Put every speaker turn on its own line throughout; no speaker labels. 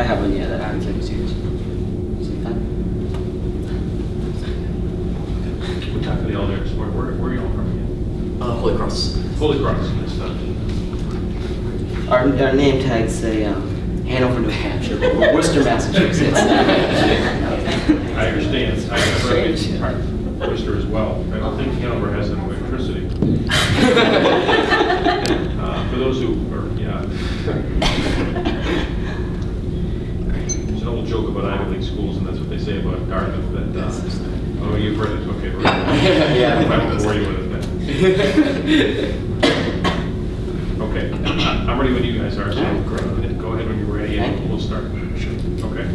I have one, yeah, that I would say was yours.
We're talking the elders. Where are you all from again?
Holy Cross.
Holy Cross. Good stuff.
Our name tags say Hanover, New Hampshire, but we're Worcester, Massachusetts.
I understand. I represent part of Worcester as well. I don't think Hanover has any electricity. For those who are, yeah. There's an old joke about Ivy League schools, and that's what they say about Dartmouth. That, oh, you've heard it. Okay, right.
Yeah.
I won't bore you with it then. Okay, I'm ready when you guys are. So go ahead when you're ready, and we'll start. Okay.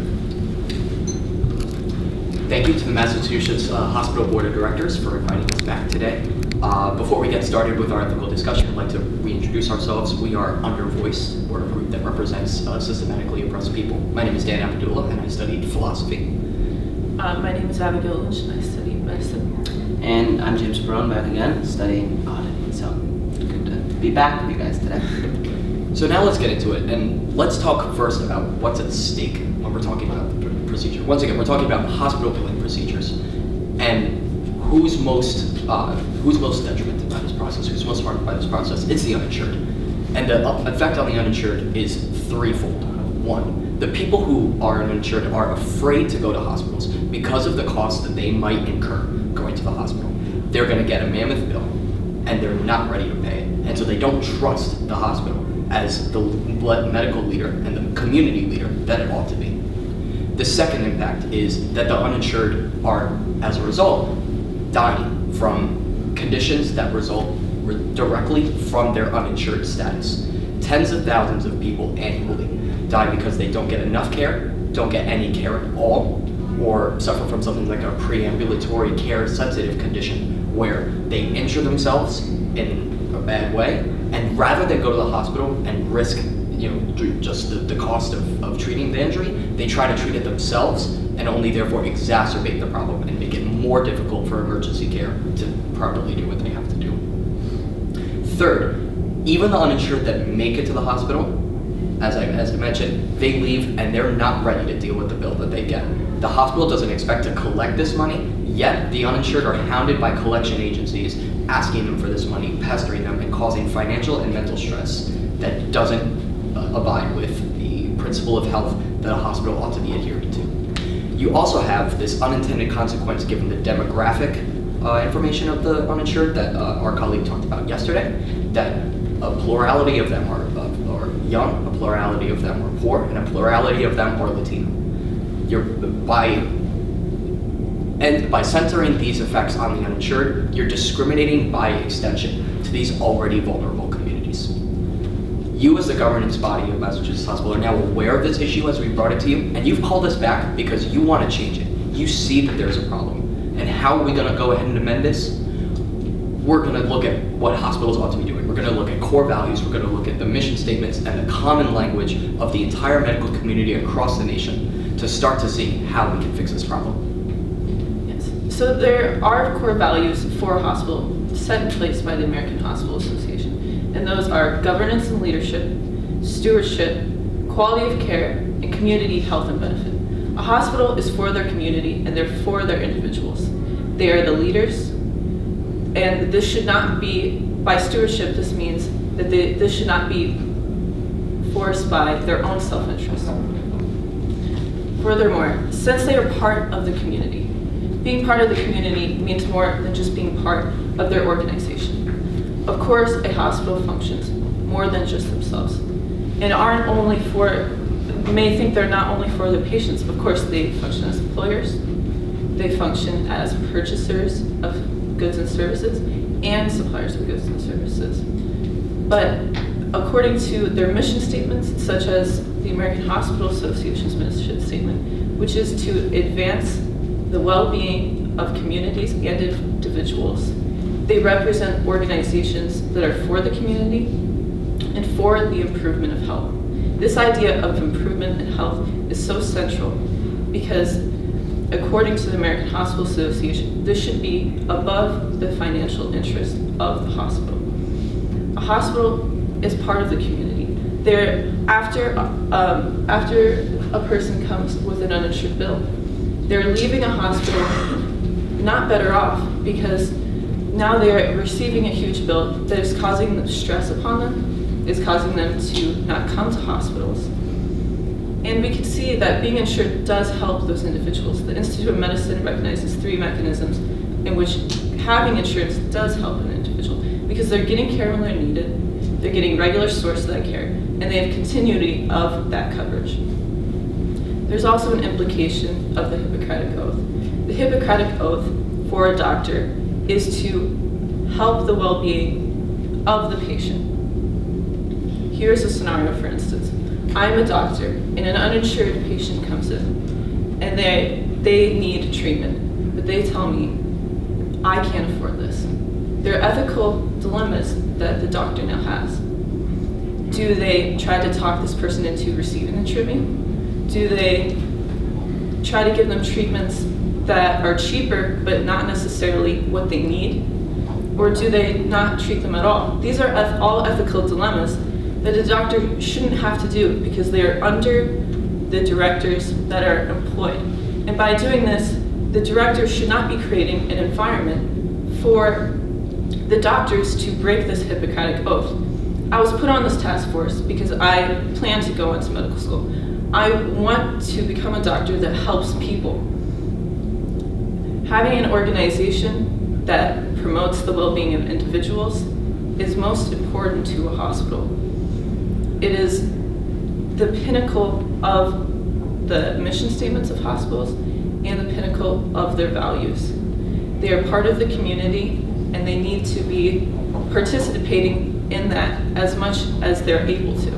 Thank you to the Massachusetts Hospital Board of Directors for inviting us back today. Before we get started with our ethical discussion, I'd like to reintroduce ourselves. We are Undervoice. We're a group that represents systematically oppressed people. My name is Dan Abdullah, and I studied philosophy.
My name is Abigail Lynch, and I studied medicine.
And I'm James Barone, back again, studying audit. So good to be back with you guys today.
So now let's get into it, and let's talk first about what's at stake when we're talking about the procedure. Once again, we're talking about hospital billing procedures, and who's most detrimented by this process, who's most harmed by this process. It's the uninsured, and the effect on the uninsured is threefold. One, the people who are uninsured are afraid to go to hospitals because of the cost that they might incur going to the hospital. They're going to get a mammoth bill, and they're not ready to pay it, and so they don't trust the hospital as the medical leader and the community leader that it ought to be. The second impact is that the uninsured are, as a result, dying from conditions that result directly from their uninsured status. Tens of thousands of people annually die because they don't get enough care, don't get any care at all, or suffer from something like a preambulatory care sensitive condition where they injure themselves in a bad way, and rather than go to the hospital and risk just the cost of treating the injury, they try to treat it themselves and only therefore exacerbate the problem and make it more difficult for emergency care to properly do what they have to do. Third, even the uninsured that make it to the hospital, as I mentioned, they leave and they're not ready to deal with the bill that they get. The hospital doesn't expect to collect this money, yet the uninsured are hounded by collection agencies, asking them for this money, pestering them, and causing financial and mental stress that doesn't abide with the principle of health that a hospital ought to be adhering to. You also have this unintended consequence given the demographic information of the uninsured that our colleague talked about yesterday, that a plurality of them are young, a plurality of them are poor, and a plurality of them are Latino. By centering these effects on the uninsured, you're discriminating by extension to these already vulnerable communities. You as the governance body of Massachusetts Hospital are now aware of this issue as we brought it to you, and you've called us back because you want to change it. You see that there's a problem. And how are we going to go ahead and amend this? We're going to look at what hospitals ought to be doing. We're going to look at core values. We're going to look at the mission statements and the common language of the entire medical community across the nation to start to see how we can fix this problem.
Yes. So there are core values for a hospital set in place by the American Hospital Association. And those are governance and leadership, stewardship, quality of care, and community health and benefit. A hospital is for their community and they're for their individuals. They are the leaders, and this should not be, by stewardship, this means that this should not be forced by their own self-interest. Furthermore, since they are part of the community, being part of the community means more than just being part of their organization. Of course, a hospital functions more than just themselves, and you may think they're not only for the patients. Of course, they function as employers, they function as purchasers of goods and services, and suppliers of goods and services. But according to their mission statements, such as the American Hospital Association's mission statement, which is to advance the well-being of communities and individuals, they represent organizations that are for the community and for the improvement of health. This idea of improvement in health is so central because, according to the American Hospital Association, this should be above the financial interest of the hospital. A hospital is part of the community. After a person comes with an uninsured bill, they're leaving a hospital not better off because now they're receiving a huge bill that is causing them stress upon them, is causing them to not come to hospitals. And we can see that being insured does help those individuals. The Institute of Medicine recognizes 3 mechanisms in which having insurance does help an individual because they're getting care when they're needed, they're getting regular source of that care, and they have continuity of that coverage. There's also an implication of the Hippocratic Oath. The Hippocratic Oath for a doctor is to help the well-being of the patient. Here's a scenario, for instance. I'm a doctor, and an uninsured patient comes in, and they need treatment, but they tell me, I can't afford this. There are ethical dilemmas that the doctor now has. Do they try to talk this person into receiving the treatment? Do they try to give them treatments that are cheaper, but not necessarily what they need? Or do they not treat them at all? These are all ethical dilemmas that a doctor shouldn't have to do because they are under the directors that are employed. And by doing this, the directors should not be creating an environment for the doctors to break this Hippocratic Oath. I was put on this task force because I plan to go into medical school. I want to become a doctor that helps people. Having an organization that promotes the well-being of individuals is most important to a hospital. It is the pinnacle of the mission statements of hospitals and the pinnacle of their values. They are part of the community and they need to be participating in that as much as they're able to.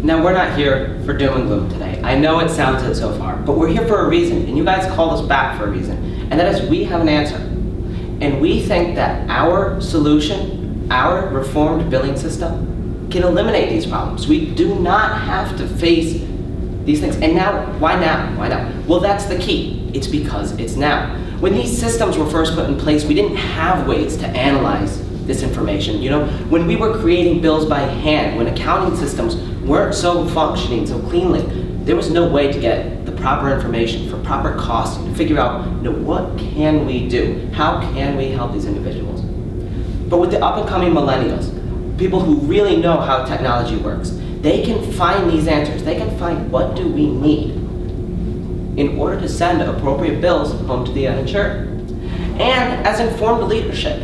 Now, we're not here for doom and gloom today. I know it sounds it so far, but we're here for a reason, and you guys called us back for a reason, and that is we have an answer. And we think that our solution, our reformed billing system, can eliminate these problems. We do not have to face these things. And now, why now? Why now? Well, that's the key. It's because it's now. When these systems were first put in place, we didn't have ways to analyze this information. You know, when we were creating bills by hand, when accounting systems weren't so functioning so cleanly, there was no way to get the proper information for proper costing, to figure out, you know, what can we do? How can we help these individuals? But with the up-and-coming millennials, people who really know how technology works, they can find these answers. They can find what do we need in order to send appropriate bills home to the uninsured. And as informed leadership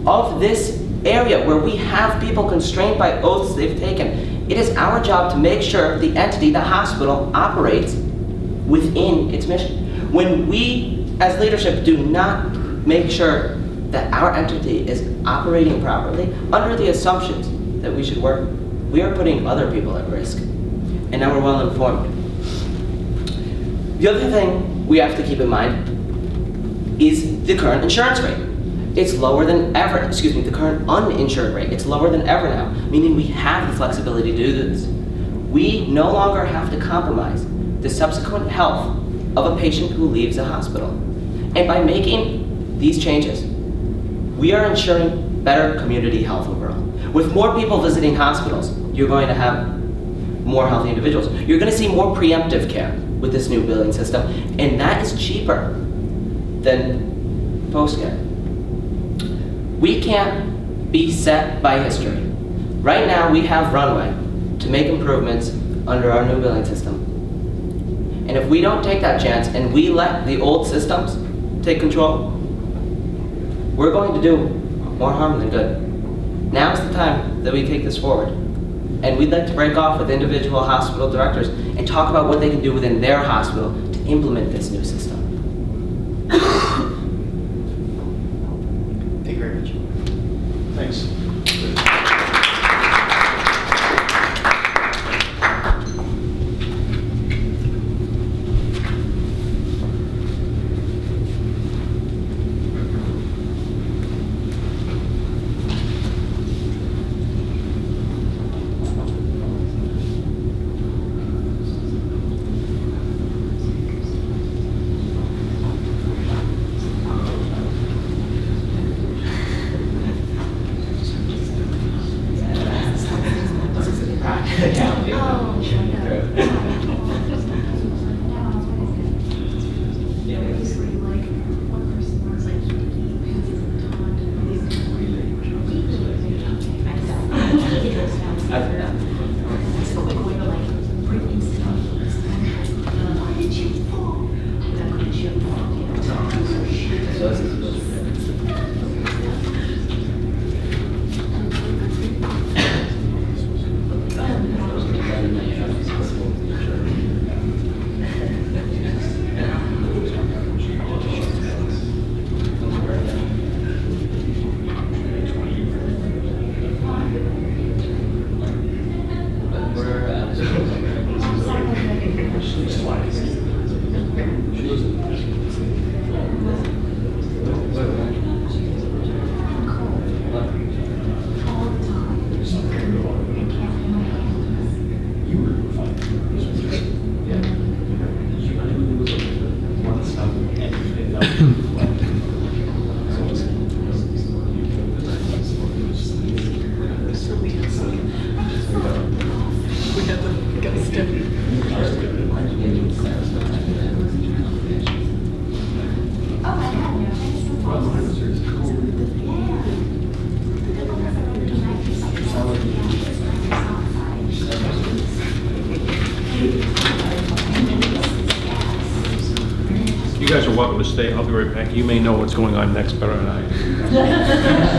of this area where we have people constrained by oaths they've taken, it is our job to make sure the entity, the hospital, operates within its mission. When we, as leadership, do not make sure that our entity is operating properly under the assumptions that we should work, we are putting other people at risk. And now we're well informed. The other thing we have to keep in mind is the current insurance rate. It's lower than ever, the current uninsured rate. It's lower than ever now, meaning we have the flexibility to do this. We no longer have to compromise the subsequent health of a patient who leaves a hospital. And by making these changes, we are ensuring better community health overall. With more people visiting hospitals, you're going to have more healthy individuals. You're going to see more preemptive care with this new billing system, and that is cheaper than post-care. We can't be set by history. Right now, we have runway to make improvements under our new billing system. And if we don't take that chance and we let the old systems take control, we're going to do more harm than good. Now's the time that we take this forward. And we'd like to break off with individual hospital directors and talk about what they can do within their hospital to implement this new system.
Thank you very much.
Thanks.
It's a quick way to like bring in stuff. Why did you fall? That couldn't you
You guys are welcome to stay. I'll be right back. You may know what's going on next better than I do.